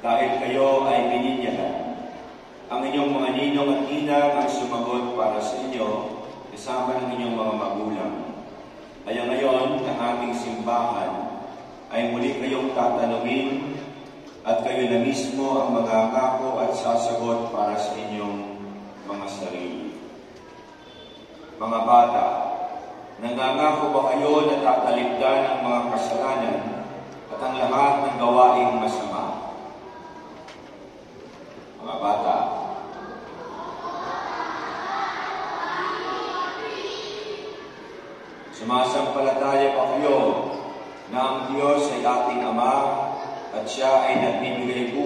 dahil kayo ay bininyagan. Ang inyong mga ninong at ninang ang sumagot para sa inyo, kasama ng inyong mga magulang. Kaya ngayon, ang ating simbahan ay muli kayong tatanungin at kayo na mismo ang magangako at sasagot para sa inyong mga sarili. Mga bata, nangangako ba kayo na tatalikdan ang mga kasalanan at ang lahat ng gawaing masama? Mga bata, sumasampalataya ba kayo na ang Diyos ay ating Ama at Siya ay nagbibigay buhay